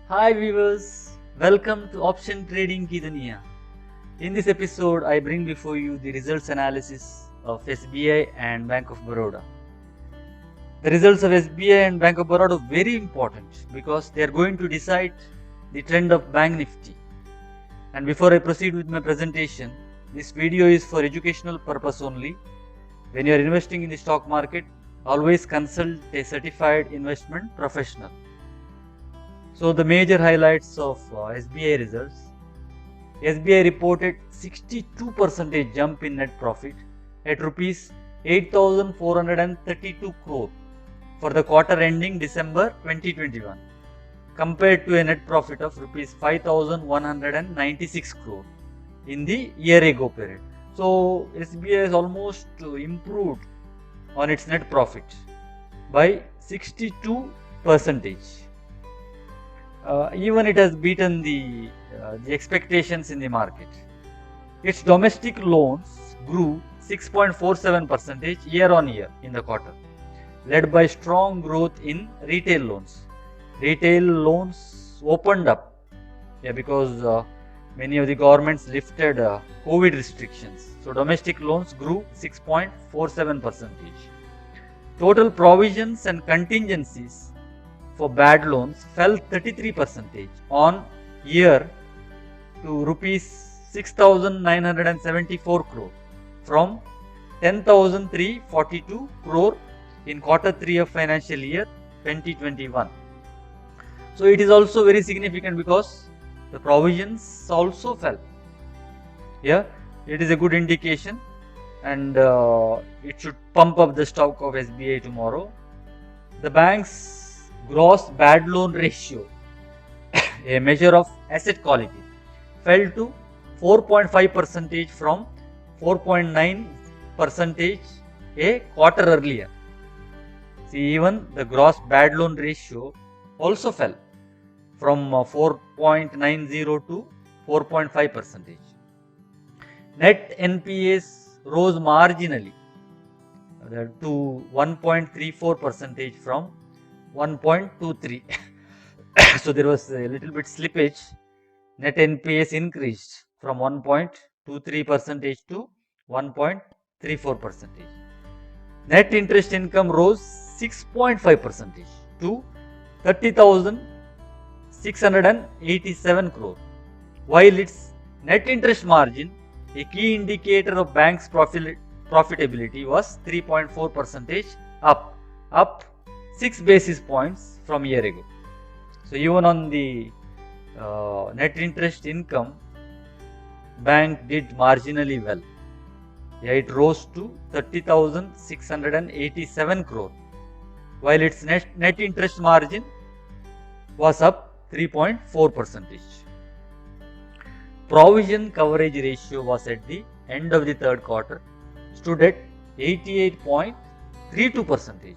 Hi viewers, welcome to Option Trading की दुनिया. In this episode, I bring before you the results analysis of SBI and Bank of Baroda. The results of SBI and Bank of Baroda are very important because they are going to decide the trend of Bank Nifty. And before I proceed with my presentation, this video is for educational purpose only. When you are investing in the stock market, always consult a certified investment professional. So the major highlights of SBI results. SBI reported 62% jump in net profit at rupees 8,432 crore for the quarter ending December 2021 compared to a net profit of rupees 5,196 crore in the year ago period. So SBI has almost improved on its net profit by 62%. Even it has beaten the expectations in the market. Its domestic loans grew 6.47% year on year in the quarter, led by strong growth in retail loans. Retail loans opened up because many of the governments lifted COVID restrictions. So domestic loans grew 6.47%. Total provisions and contingencies for bad loans fell 33% on year to rupees 6,974 crore from 10,342 crore in quarter 3 of financial year 2021. So it is also very significant because the provisions also fell. Yeah, it is a good indication and it should pump up the stock of SBI tomorrow. The bank's gross bad loan ratio, a measure of asset quality, fell to 4.5% from 4.9% a quarter earlier. See, even the gross bad loan ratio also fell from 4.90 to 4.5%. Net NPAs rose marginally to 1.34% from 1.23. So there was a little bit slippage. Net NPAs increased from 1.23% to 1.34%. Net interest income rose 6.5% to 30,687 crore, while its net interest margin, a key indicator of bank's profitability, was 3.4% up 6 basis points from year ago. So even on the net interest income, bank did marginally well. Yeah, it rose to 30,687 crore, while its net interest margin was up 3.4%. Provision coverage ratio was at the end of the third quarter stood at 88.32%.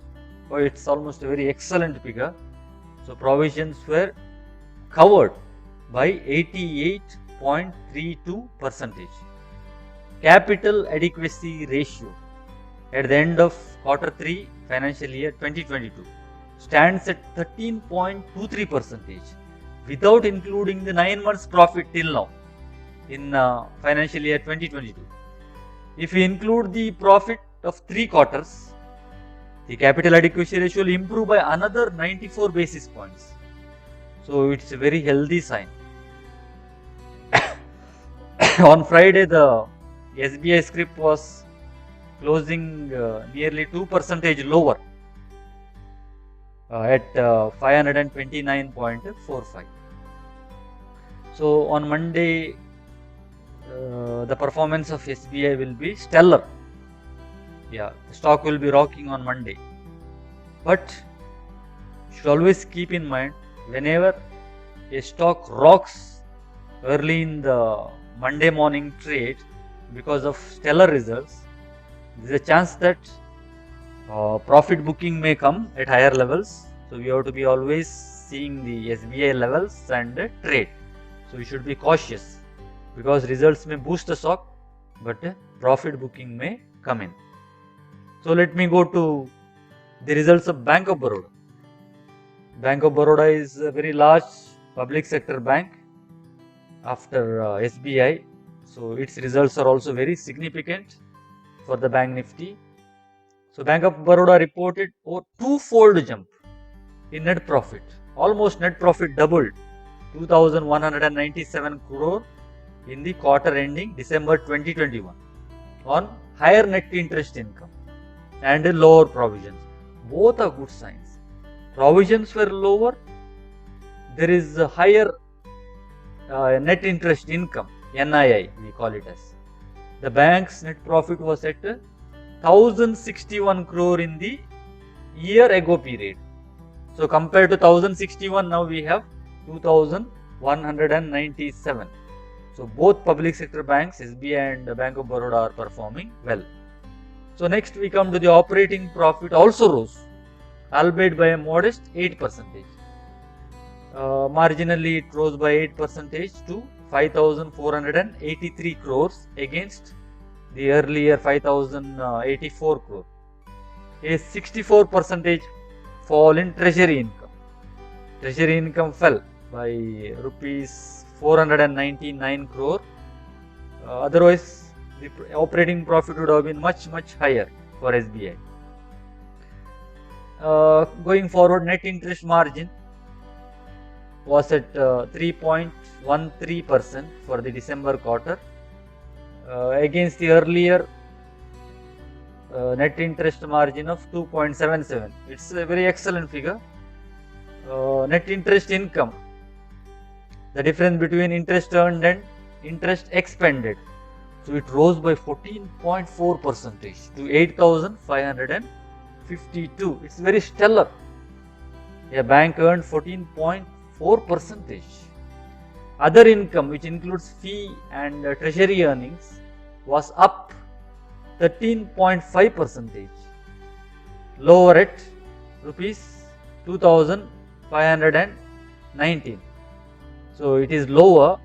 Oh, it's almost a very excellent figure. So provisions were covered by 88.32%. Capital adequacy ratio at the end of quarter 3 financial year 2022 stands at 13.23% without including the 9 months profit till now in financial year 2022. If we include the profit of 3 quarters, the capital adequacy ratio will improve by another 94 basis points. So it's a very healthy sign. On Friday, the SBI scrip was closing nearly 2% lower at 529.45. So on Monday, the performance of SBI will be stellar. Yeah, the stock will be rocking on Monday. But you should always keep in mind, whenever a stock rocks early in the Monday morning trade because of stellar results, there is a chance that profit booking may come at higher levels. So we have to be always seeing the SBI levels and trade. So we should be cautious because results may boost the stock, but profit booking may come in. So let me go to the results of Bank of Baroda. Bank of Baroda is a very large public sector bank after SBI. So its results are also very significant for the Bank Nifty. So Bank of Baroda reported a twofold jump in net profit. Almost net profit doubled, 2,197 crore in the quarter ending December 2021 on higher net interest income and lower provisions. Both are good signs. Provisions were lower. There is a higher net interest income, NII we call it as. The bank's net profit was at 1,061 crore in the year ago period. So compared to 1,061, now we have 2,197. So both public sector banks, SBI and Bank of Baroda, are performing well. So next we come to the operating profit also rose, albeit by a modest 8%. Marginally it rose by 8% to 5,483 crores against the earlier 5,084 crore. A 64% fall in treasury income. Treasury income fell by rupees 499 crore. Otherwise, the operating profit would have been much higher for SBI. Going forward, net interest margin was at 3.13% for the December quarter against the earlier net interest margin of 2.77. It's a very excellent figure. Net interest income, the difference between interest earned and interest expended. So it rose by 14.4% to 8,552. It's very stellar. A bank earned 14.4%. Other income, which includes fee and treasury earnings, was up 13.5%, lower at rupees 2,519. So it is lower,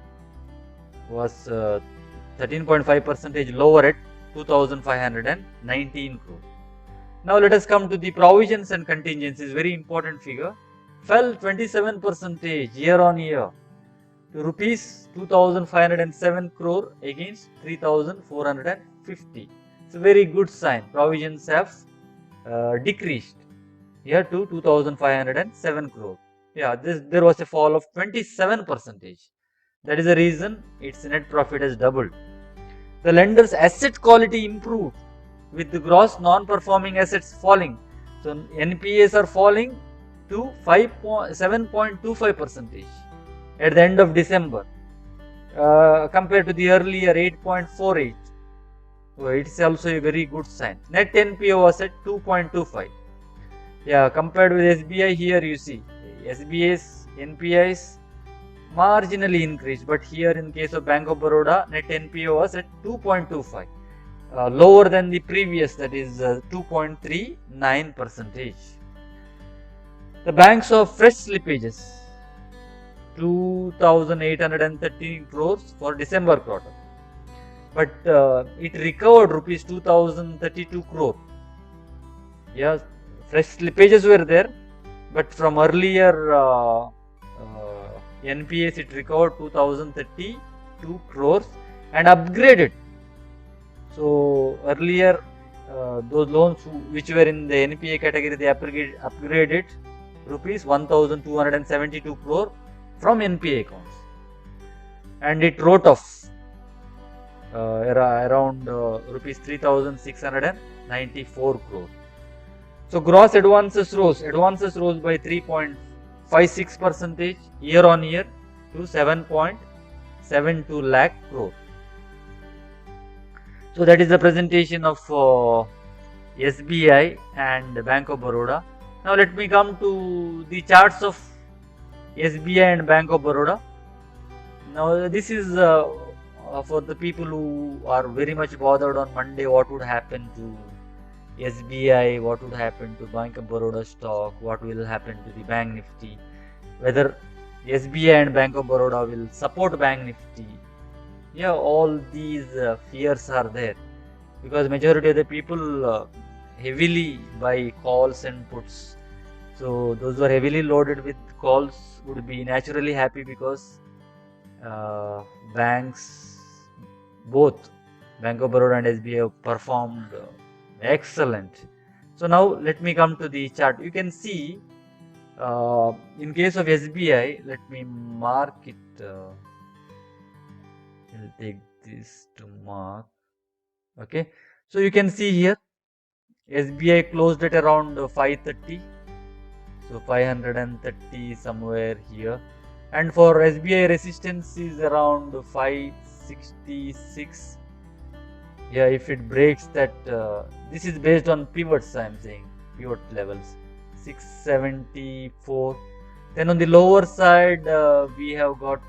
was 13.5% lower at 2,519 crore. Now let us come to the provisions and contingencies. Very important figure. Fell 27% year on year to rupees 2,507 crore against 3,450. It's a very good sign. Provisions have decreased here to 2,507 crore. Yeah, there was a fall of 27%. That is the reason its net profit has doubled. The lender's asset quality improved with the gross non-performing assets falling. So NPAs are falling to 7.25% at the end of December compared to the earlier 8.48. So it's also a very good sign. Net NPA was at 2.25. Yeah, compared with SBI, here you see SBI's NPAs marginally increased, but here in case of Bank of Baroda, net NPA was at 2.25, lower than the previous, that is 2.39%. The bank saw fresh slippages, 2,813 crores for December quarter, but it recovered rupees 2,032 crore. Yes, fresh slippages were there, but from earlier NPAs it recovered 2,032 crores and upgraded. So earlier those loans which were in the NPA category, they upgraded rupees 1,272 crore from NPA accounts, and it wrote off around rupees 3,694 crore. So gross advances rose by 3.56% year on year to 7.72 lakh crore. So that is the presentation of SBI and Bank of Baroda. Now let me come to the charts of SBI and Bank of Baroda. Now this is for the people who are very much bothered on Monday, what would happen to SBI, what would happen to Bank of Baroda stock, what will happen to the Bank Nifty, whether SBI and Bank of Baroda will support Bank Nifty. Yeah, all these fears are there because majority of the people heavily buy calls and puts. So those who are heavily loaded with calls would be naturally happy because banks, both Bank of Baroda and SBI have performed excellent. So now let me come to the chart. You can see in case of SBI, let me mark it. I'll take this to mark. Okay, so you can see here SBI closed at around 530. So 530 somewhere here, and for SBI resistance is around 566. Yeah, if it breaks that, this is based on pivots, I am saying pivot levels 674. Then on the lower side we have got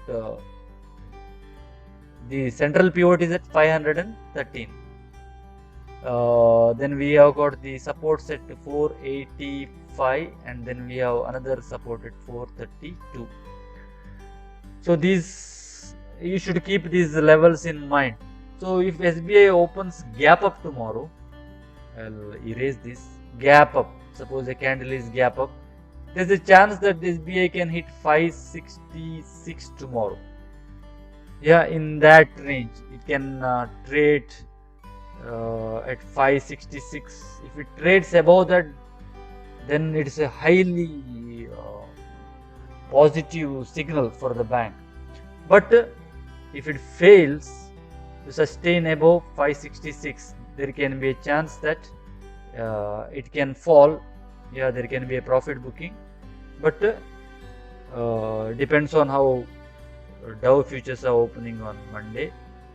the central pivot is at 513. Then we have got the supports at 485, and then we have another support at 432. So these, you should keep these levels in mind. So if SBI opens gap up tomorrow, I'll erase this gap up. Suppose a candle is gap up, there's a chance that SBI can hit 566 tomorrow. Yeah, in that range it can trade at 566. If it trades above that, then it's a highly positive signal for the bank. But if it fails to sustain above 566, there can be a chance that it can fall. Yeah, there can be a profit booking, but depends on how Dow futures are opening on Monday.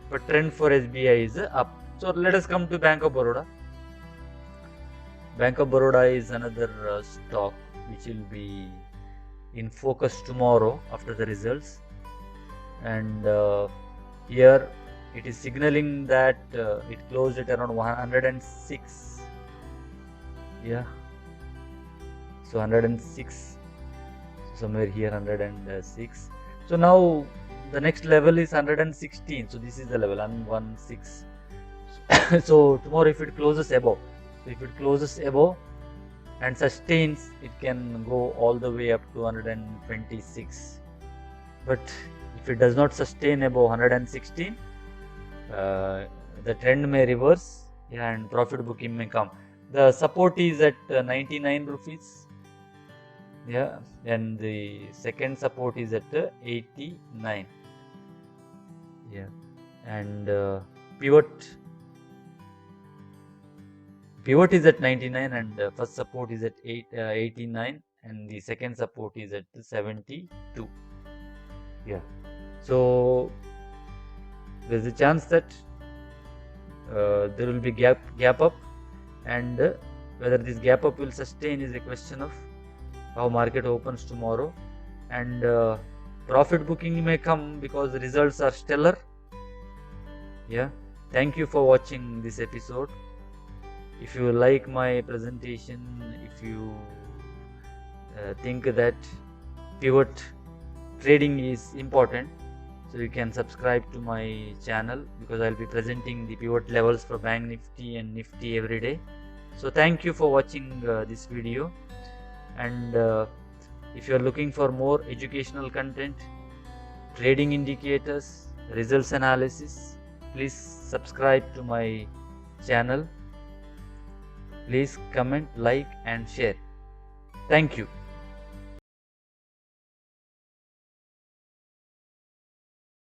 But trend for SBI is up. So let us come to Bank of Baroda. Bank of Baroda is another stock which will be in focus tomorrow after the results, and here it is signaling that it closed at around 106. Yeah, so 106, somewhere here 106. So now the next level is 116. So this is the level 116. So tomorrow if it closes above, so if it closes above and sustains, it can go all the way up to 126. But if it does not sustain above 116, the trend may reverse, yeah, and profit booking may come. The support is at 99 rupees. Yeah, and the second support is at 89. Yeah, and pivot is at 99, and first support is at 89, and the second support is at 72. Yeah, so there's a chance that there will be gap up, and whether this gap up will sustain is a question of how market opens tomorrow. And profit booking may come because the results are stellar. Yeah, thank you for watching this episode. If you like my presentation, if you think that pivot trading is important, so you can subscribe to my channel, because I'll be presenting the pivot levels for Bank Nifty and Nifty every day. So thank you for watching this video, and if you are looking for more educational content, trading indicators, results analysis, please subscribe to my channel. Please comment, like and share. Thank you.